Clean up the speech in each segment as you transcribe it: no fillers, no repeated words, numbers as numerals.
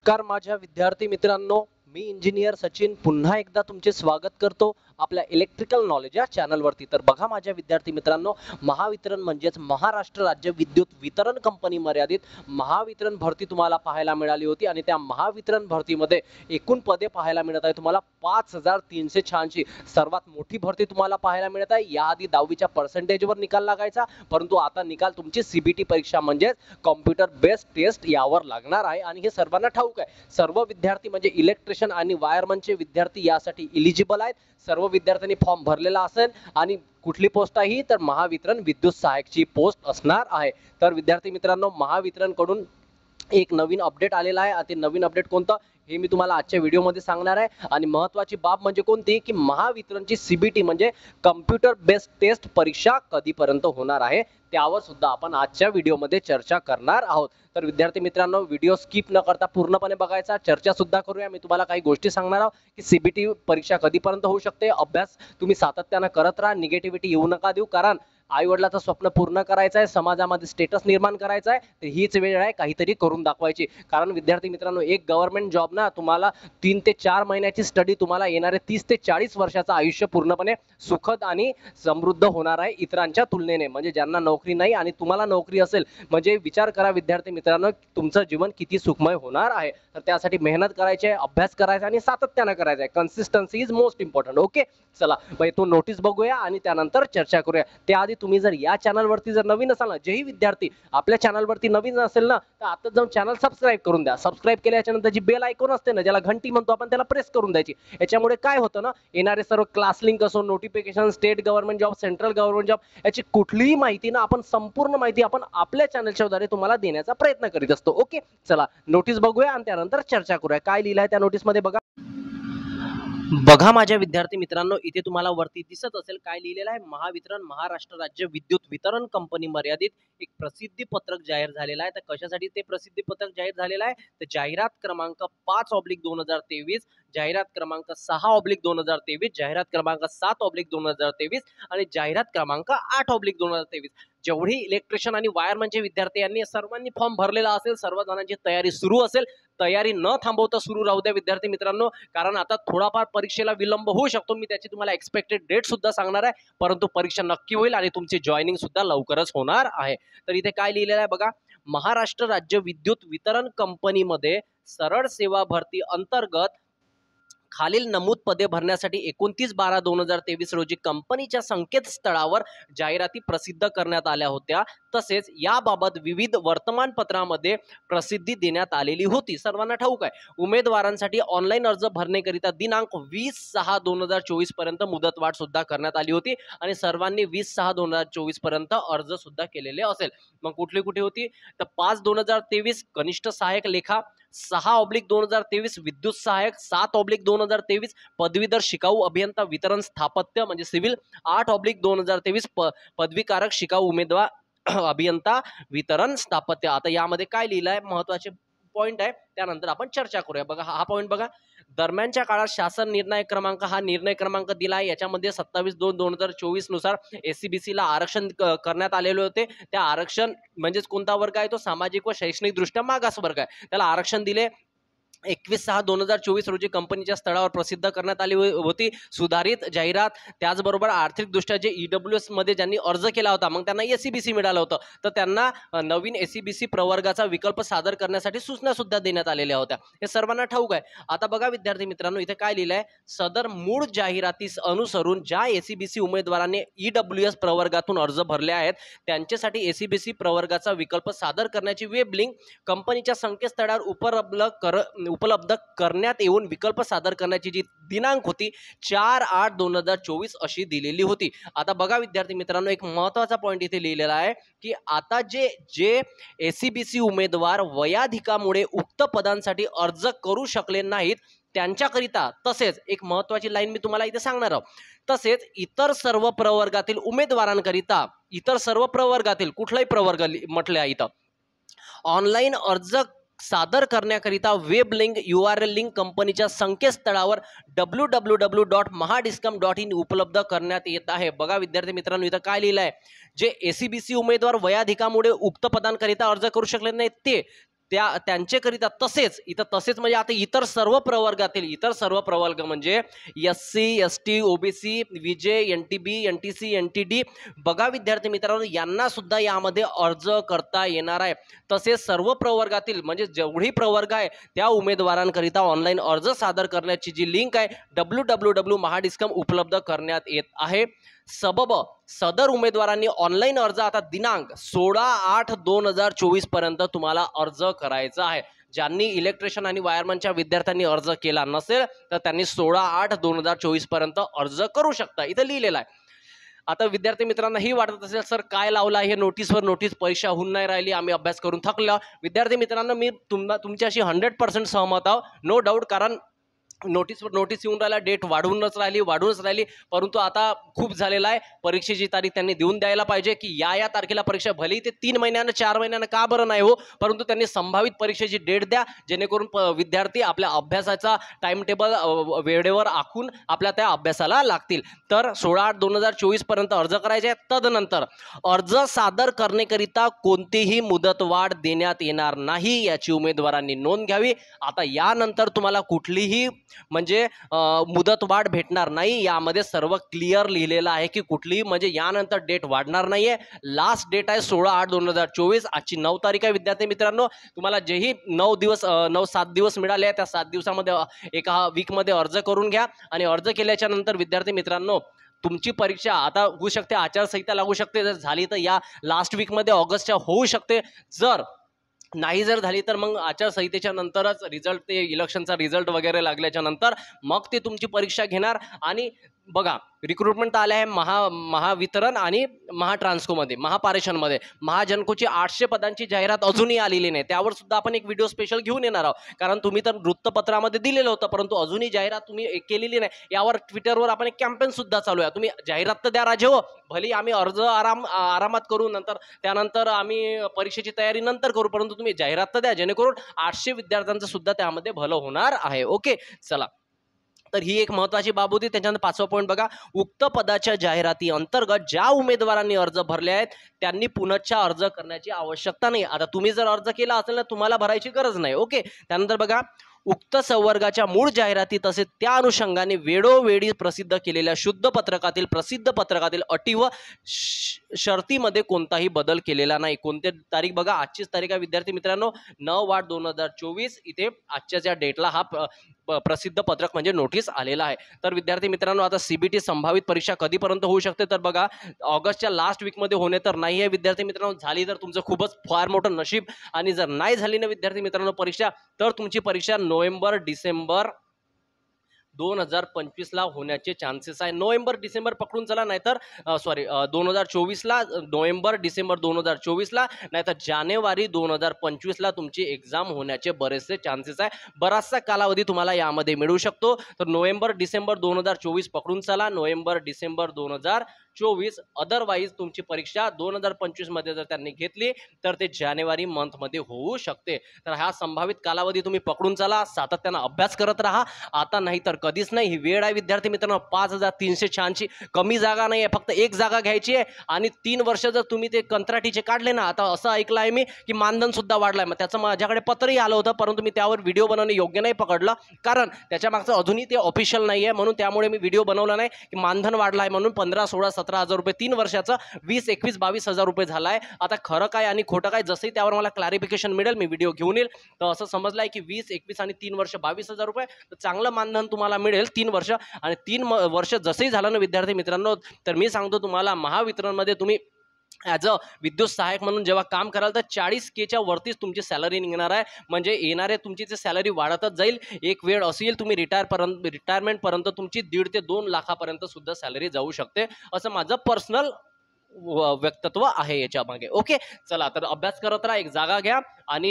नमस्कार माझ्या विद्यार्थी मित्रांनो, मी इंजिनियर सचिन पुन्हा एकदा तुमचे स्वागत करतो आपल्या इलेक्ट्रिकल नॉलेज या चॅनलवरती। तर बघा माझ्या विद्यार्थी मित्रांनो, महावितरण म्हणजेच महाराष्ट्र राज्य विद्युत वितरण कंपनी मर्यादित महावितरण भरती तुम्हाला पाहायला मिळाली होती आणि त्या महावितरण भरतीमध्ये एकूण पदे पाहायला मिळत आहे तुम्हाला 5386। सर्वात मोठी भरती तुम्हाला पाहायला मिळत आहे। याआधी 10वीच्या पर्सेंटेजवर निकाल लागायचा, परंतु आता निकाल तुमची सीबीटी परीक्षा म्हणजेच कॉम्प्युटर बेस्ड टेस्ट यावर लागणार आहे आणि हे सर्वांना ठाऊक आहे। सर्व विद्यार्थी म्हणजे इलेक्ट्रिशियन आणि वायरमनचे विद्यार्थी यासाठी एलिजिबल आहेत। सर्व विद्यार्थ्यांनी फॉर्म भरलेला असेल आणि कुठली पोस्ट आहे तर महावितरण विद्युत सहाय्यकची पोस्ट असणार आहे। तर विद्यार्थी मित्रांनो, महावितरण कडून एक नवीन अपडेट आलेला आहे। ते नवीन अपडेट कोणतं हे मी तुम्हाला आजच्या व्हिडिओमध्ये सांगणार आहे। आणि महत्त्वाची बाब म्हणजे कोणती की महावितरणची सीबीटी म्हणजे कॉम्प्युटर बेस्ड टेस्ट परीक्षा कधीपर्यंत होणार आहे त्यावर सुद्धा आपण आजच्या व्हिडिओमध्ये चर्चा करणार आहोत। तर विद्यार्थी मित्रांनो, व्हिडिओ स्किप न करता पूर्णपणे बघायचा, चर्चा सुद्धा करूया। मी तुम्हाला काही गोष्टी सांगणार आहोत की सीबीटी परीक्षा कधीपर्यंत होऊ शकते। अभ्यास तुम्ही सातत्याने करत राहा, निगेटिव्हिटी येऊ नका देऊ, कारण आई वडिलांचं स्वप्न पूर्ण करायचं आहे, समाजामध्ये स्टेटस निर्माण करायचा आहे। तर हीच वेळ आहे काहीतरी करून दाखवायची। कारण विद्यार्थी मित्रांनो, एक गव्हर्नमेंट जॉब ना तुम्हाला 3 ते 4 महिन्याची स्टडी तुम्हाला येणारे 30 ते 40 वर्षाचं आयुष्य पूर्णपणे सुखद आणि समृद्ध होणार आहे इतरांच्या तुलनेने। म्हणजे ज्यांना नोकरी नाही आणि तुम्हाला नोकरी असेल, म्हणजे विचार करा विद्यार्थी मित्रांनो, तुमचं जीवन किती सुखमय होणार आहे। तर त्यासाठी मेहनत करायची आहे, अभ्यास करायचा आणि सातत्याने करायचा आहे। Consistency is most important. Okay, चला तो नोटीस बघूया आणि त्यानंतर चर्चा करूया। त्याआधी तुम्ही जर या चॅनलवरती जर नवीन असाल ना, जेही विद्यार्थी आपल्या चॅनलवरती नवीन असेल ना, तर आता जाऊन चॅनल सबस्क्राईब करून द्या। सबस्क्राईब केल्याच्या नंतर जी बेल आयकॉन असते ना, ज्याला घंटी म्हणतो आपण, त्याला प्रेस करून द्यायची। याच्यामुळे काय होतं ना, येणारे सर्व क्लास लिंक असो, notification, state government job, central government job, याची कुठलीही माहिती ना आपण संपूर्ण माहिती आपण आपल्या चॅनलच्या द्वारे तुम्हाला देण्याचा प्रयत्न करीत असतो। ओके, चला नोटीस बघूया आणि त्यानंतर चर्चा करूया। काय लिहिलं आहे त्या नोटीसमध्ये बघा। बघा माझ्या विद्यार्थी मित्रांनो, इथे तुम्हाला वरती दिसत असेल काय लिहिलेलं आहे। महावितरण महाराष्ट्र राज्य विद्युत वितरण कंपनी मर्यादित एक प्रसिद्धी पत्रक जाहीर झालेला आहे। तर कशासाठी ते प्रसिद्धी पत्रक जाहीर झालेलं आहे तर जाहिरात क्रमांक 5/2023, जाहिरात क्रमांक 6/2023, जाहिरात क्रमांक 7/2023 आणि जाहिरात क्रमांक 8/2023। जेवढी इलेक्ट्रिशियन आणि वायरमनचे विद्यार्थी यांनी सर्वांनी फॉर्म भरलेला असेल, सर्व जणांची तयारी सुरू असेल, तयारी न थांबवता सुरू राहू द्या विद्यार्थी मित्रांनो, कारण आता थोडाफार परीक्षेला विलंब होऊ शकतो। मी त्याची तुम्हाला एक्सपेक्टेड डेट सुद्धा सांगणार आहे, परंतु परीक्षा नक्की होईल आणि तुमची जॉईनिंग सुद्धा लवकरच होणार आहे। तर इथे काय लिहिलेलं आहे बघा। महाराष्ट्र राज्य विद्युत वितरण कंपनीमध्ये सरळ सेवा भरती अंतर्गत खालील नमूद पदे भरण्यासाठी 29/12/2023 रोजी कंपनीच्या संकेतस्थळावर जाहिराती प्रसिद्ध करण्यात आल्या होत्या। तसेच याबाबत विविध वर्तमानपत्रांमध्ये प्रसिद्धी देण्यात आलेली होती। सर्वांना ठाऊक आहे, उमेदवारांसाठी ऑनलाईन अर्ज भरण्याकरिता दिनांक 20/6/2024 पर्यंत मुदतवाढ सुद्धा करण्यात आली होती आणि सर्वांनी 20/6/2024 पर्यंत अर्ज सुद्धा केलेले असेल। मग कुठली कुठे होती तर 5/2023 कनिष्ठ सहाय्यक लेखा, 6/2023 विद्युत सहाय्यक, 7/2023 पदवीधर शिकाऊ अभियंता वितरण स्थापत्य म्हणजे सिव्हिल, 8/2023 पदवीकारक शिकाऊ उमेदवार अभियंता वितरण स्थापत्य। आता यामध्ये काय लिहिलं आहे, महत्वाचे पॉइंट आहे, त्यानंतर आपण चर्चा करूया। बघा हा पॉइंट बघा। दरम्यानच्या काळात शासन निर्णय क्रमांक हा निर्णय क्रमांक दिला आहे। याच्यामध्ये 27/2/2024 नुसार एससीबीसी ला आरक्षण करण्यात आलेले होते। त्या आरक्षण म्हणजेच कोणता वर्ग आहे तो सामाजिक व शैक्षणिक दृष्ट्या मागास वर्ग आहे, त्याला आरक्षण दिले। 21/6/2024 रोजी कंपनीच्या स्थळावर प्रसिद्ध करण्यात आली होती सुधारित जाहिरात। त्याचबरोबर आर्थिकदृष्ट्या जे ईडब्ल्यूएस मध्ये ज्यांनी अर्ज केला होता, मग त्यांना एससीबीसी मिळालं होतं, तर त्यांना नवीन एससीबीसी प्रवर्गाचा विकल्प सादर करण्यासाठी सूचना सुद्धा देण्यात आलेल्या होत्या। हे सर्वांना ठाऊक आहे। आता बघा विद्यार्थी मित्रांनो, इथे काय लिहिलंय, सदर मूळ जाहिरातीस अनुसरून ज्या एससीबीसी उमेदवारांनी ईडब्ल्यूएस प्रवर्गातून अर्ज भरले आहेत त्यांच्यासाठी एससीबीसी प्रवर्गाचा विकल्प सादर करण्याची वेब लिंक कंपनीच्या संकेतस्थळावर उपलब्ध करण्यात येऊन विकल्प सादर करण्याची जी दिनांक होती 4/8/2024 अशी दिलेली होती। आता बघा विद्यार्थी मित्रांनो, एक महत्त्वाचा पॉइंट इथे लिहिलेला आहे की आता जे एससीबीसी उमेदवार वयाधिकामुळे उक्त पदांसाठी अर्ज करू शकले नाहीत त्यांच्याकरिता, तसेच एक महत्त्वाची लाईन मी तुम्हाला इथे सांगणार आहोत, तसेच इतर सर्व प्रवर्गातील उमेदवारांकरिता, इतर सर्व प्रवर्गातील कुठलाही प्रवर्ग म्हटले आहे इथं, ऑनलाईन अर्ज सादर करण्याकरिता वेब लिंक URL लिंक कंपनीच्या संकेतस्थळावर www.mahadiscom.in उपलब्ध करण्यात येत आहे। बघा विद्यार्थी मित्रांनो, इथं काय लिहिलं आहे, जे एससीबीसी उमेदवार वयाधिकामुळे उक्त पदांकरिता अर्ज करू शकले नाहीत त्यांच्याकरिता तसेच म्हणजे आता इतर सर्व प्रवर्ग म्हणजे SC ST OBC विजे NTB NTC NTD बघा विद्यार्थी मित्रांनो, यांना सुद्धा यामध्ये अर्ज करता येणार आहे. तसेच सर्व प्रवर्गातील म्हणजे जेवढी प्रवर्ग आहे त्या उमेदवारांकरिता ऑनलाईन अर्ज सादर करण्याची जी लिंक आहे www.mahadiscom उपलब्ध करण्यात येत आहे. सदर उमेदवारांनी ऑनलाईन अर्ज आता दिनांक 16/8/2024 पर्यंत तुम्हाला अर्ज करायचा आहे. ज्यांनी इलेक्ट्रिशियन आणि वायरमनच्या विद्यार्थ्यांनी अर्ज केला नसेल तर त्यांनी 16/8/2024 पर्यंत अर्ज करू शकता. इथं लिहिलेलं आहे. आता विद्यार्थी मित्रांना ही वाटत असेल सर काय लावला हे नोटीसवर नोटीस, परीक्षा होऊन नाही राहिली, आम्ही अभ्यास करून थकलो. विद्यार्थी मित्रांनो, मी तुमच्याशी 100% सहमत आहो, नो डाऊट. कारण नोटीसवर नोटीस येऊन राहिला, डेट वाढवूनच राहिली, परंतु आता खूप झालेला आहे. परीक्षेची तारीख त्यांनी देऊन द्यायला पाहिजे की या तारखेला परीक्षा, भलेही ते 3 महिन्यानं 4 महिन्यानं का बरं नाही हो, परंतु त्यांनी संभावित परीक्षेची डेट द्या, जेणेकरून विद्यार्थी आपल्या अभ्यासाचा टाइम टेबल वेळेवर आखून आपल्या त्या अभ्यासाला लागतील. तर 16/8/2024 पर्यंत अर्ज करायचे. तदनंतर अर्ज सादर करण्याकरिता कोणतीही मुदतवाढ देण्यात येणार नाही, याची उमेदवारांनी नोंद घ्यावी. आता यानंतर तुम्हाला कुठलीही म्हणजे मुदतवाढ भेटणार नाही. यामध्ये सर्व क्लिअर लिहिलेलं आहे की कुठलीही म्हणजे यानंतर डेट वाढणार नाहीये. लास्ट डेट आहे 16/8/2024. आजची 9 तारीख आहे विद्यार्थी मित्रांनो. तुम्हाला जेही 9-7 दिवस मिळाले त्या 7 दिवसामध्ये एका वीकमध्ये अर्ज करून घ्या. आणि अर्ज केल्याच्या नंतर विद्यार्थी मित्रांनो, तुमची परीक्षा आता होऊ शकते, आचारसंहिता लागू शकते. जर झाली तर या लास्ट वीकमध्ये ऑगस्टच्या होऊ शकते. जर झाली तर मग आचारसंहितेच्या नंतरच रिझल्ट, ते इलेक्शनचा रिझल्ट वगैरे लागल्याच्या नंतर मग ते तुमची परीक्षा घेणार. आणि बघा, रिक्रुटमेंट आले आहे महावितरण आणि महाट्रान्सकोमध्ये, महापारेषणमध्ये. महाजनकोची 800 पदांची जाहिरात अजूनही आलेली नाही. त्यावर सुद्धा आपण एक व्हिडिओ स्पेशल घेऊन येणार आहोत. कारण तुम्ही तर वृत्तपत्रामध्ये दिलेलं होतं, परंतु अजूनही जाहिरात तुम्ही केलेली नाही. यावर ट्विटरवर आपण एक कॅम्पेन सुद्धा चालू आहे. तुम्ही जाहिरात तर द्या राजे हो, भले आम्ही अर्ज आरामात करू, त्यानंतर आम्ही परीक्षेची तयारी नंतर करू, परंतु तुम्ही जाहिरात तर द्या, जेणेकरून 800 विद्यार्थ्यांचं सुद्धा त्यामध्ये भलं होणार आहे. ओके, चला. तर ही एक महत्त्वाची बाब होती. त्याच्यानंतर 5वा पॉईंट बघा, उक्त पदाच्या जाहिराती अंतर्गत ज्या उमेदवारांनी अर्ज भरले आहेत त्यांनी पुनश्च अर्ज करण्याची आवश्यकता नाही. आता तुम्ही जर अर्ज केला असेल ना, तुम्हाला भरायची गरज नाही. ओके, त्यानंतर बघा, उक्त संवर्गाच्या मूळ जाहिराती तसेच त्या अनुषंगाने वेळोवेळी प्रसिद्ध केलेल्या शुद्ध पत्रकातील प्रसिद्ध पत्रकातील अटी व शर्तीमध्ये कोणताही बदल केलेला नाही. कोणते तारीख बघा, आजचीच तारीख आहे विद्यार्थी मित्रांनो, 9/8/2024. इथे आजच्या ज्या डेटला हा प्रसिद्ध पत्रक म्हणजे नोटीस आलेला आहे. तर विद्यार्थी मित्रांनो, आता CBT संभावित परीक्षा कधीपर्यंत होऊ शकते तर बघा, ऑगस्टच्या लास्ट वीकमध्ये होणे तर नाही आहे विद्यार्थी मित्रांनो. झाली तर तुमचं खूपच फार मोठं नशीब, आणि जर नाही झाली ना विद्यार्थी मित्रांनो परीक्षा, तर तुमची परीक्षा नोव्हेंबर-डिसेंबर 2025 ला होण्याचे चान्सेस आहे. नोव्हेंबर-डिसेंबर पकडून चला, नाहीतर 2024 ला, नोव्हेंबर-डिसेंबर 2024 ला, नाहीतर जानेवारी 2025 ला तुमची एक्झाम होण्याचे बरेचसे चान्सेस आहे. बराचसा कालावधी तुम्हाला यामध्ये मिळू शकतो. तर नोव्हेंबर-डिसेंबर 2024 पकडून चला, नोव्हेंबर-डिसेंबर 2024. अदरवाईज तुमची परीक्षा 2025 मध्ये जर त्यांनी घेतली तर ते जानेवारी मंथमध्ये होऊ शकते. तर हा संभावित कालावधी तुम्ही पकडून चला, सातत्याने अभ्यास करत राहा. आता नाही तर कधीच नाही. ही वेळ आहे विद्यार्थी मित्रांनो. 5386 कमी जागा नाही आहे, फक्त एक जागा घ्यायची आहे. आणि 3 वर्ष जर तुम्ही ते कंत्राटीचे काढले ना, आता असं ऐकलं आहे मी की मानधन सुद्धा वाढलाय. मग त्याचं माझ्याकडे पत्रही आलं होतं, परंतु मी त्यावर व्हिडिओ बनवणे योग्य नाही पकडलं, कारण त्याच्या मागचं अजूनही ते ऑफिशियल नाही आहे. म्हणून त्यामुळे मी व्हिडिओ बनवला नाही की मानधन वाढला आहे म्हणून. 15, 16, 17 हजार रुपये 3 वर्षाचं 20, 21, 22 हजार रुपये झाला आहे. आता खरं काय आणि खोटं काय, जसंही त्यावर मला क्लॅरिफिकेशन मिळेल मी व्हिडिओ घेऊन येईल. तर असं समजलं आहे की 20, 21 आणि 3 वर्ष 22 हजार रुपये, तर चांगलं मानधन तुम्हाला मिळेल 3 वर्ष. आणि 3 वर्ष जसंही झालं ना विद्यार्थी मित्रांनो, तर मी सांगतो तुम्हाला, महावितरणमध्ये तुम्ही ॲज अ विद्युत सहायक म्हणून जेव्हा काम कराल तर 40K वरतीच तुमची सॅलरी निघणार आहे. म्हणजे येणारे तुमची जी सॅलरी वाढतच जाईल. एक वेळ असेल तुम्ही रिटायरमेंटपर्यंत तुमची 1.5 ते 2 लाखापर्यंत सुद्धा सॅलरी जाऊ शकते, असं माझं पर्सनल व्यक्तित्व आहे याच्या मागे. ओके, चला, तर अभ्यास करत राहा, एक जागा घ्या आणि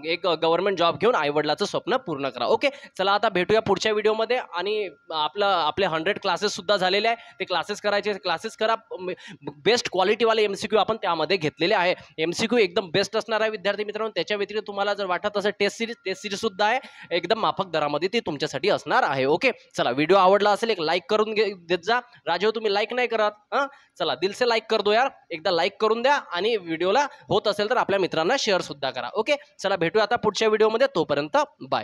एक गव्हर्नमेंट जॉब घेऊन आईवडिलाचं स्वप्न पूर्ण करा. ओके, चला, आता भेटूया पुढच्या व्हिडिओमध्ये. आणि आपले 100 क्लासेस सुद्धा झालेले आहे, ते क्लासेस करायचे, क्लासेस करा. बेस्ट क्वालिटीवाले MCQ आपण त्यामध्ये घेतलेले आहे. MCQ एकदम बेस्ट असणार आहे विद्यार्थी मित्रांनो. त्याच्या व्यतिरिक्त तुम्हाला जर वाटत असेल टेस्ट सिरीज सुद्धा आहे, एकदम माफक दरामध्ये ती तुमच्यासाठी असणार आहे. ओके, चला, व्हिडिओ आवडला असेल एक लाईक करून देत जा. राजेव, तुम्ही लाईक नाही करत, चला, दिल से लाईक कर दो यार, एकदा लाईक करून द्या. आणि व्हिडिओला होत असेल तर आपल्या मित्रांना शेअर सुद्धा सुद्धा करा. ओके, चला भेटूया आता पुढच्या व्हिडिओमध्ये. तोपर्यंत बाय.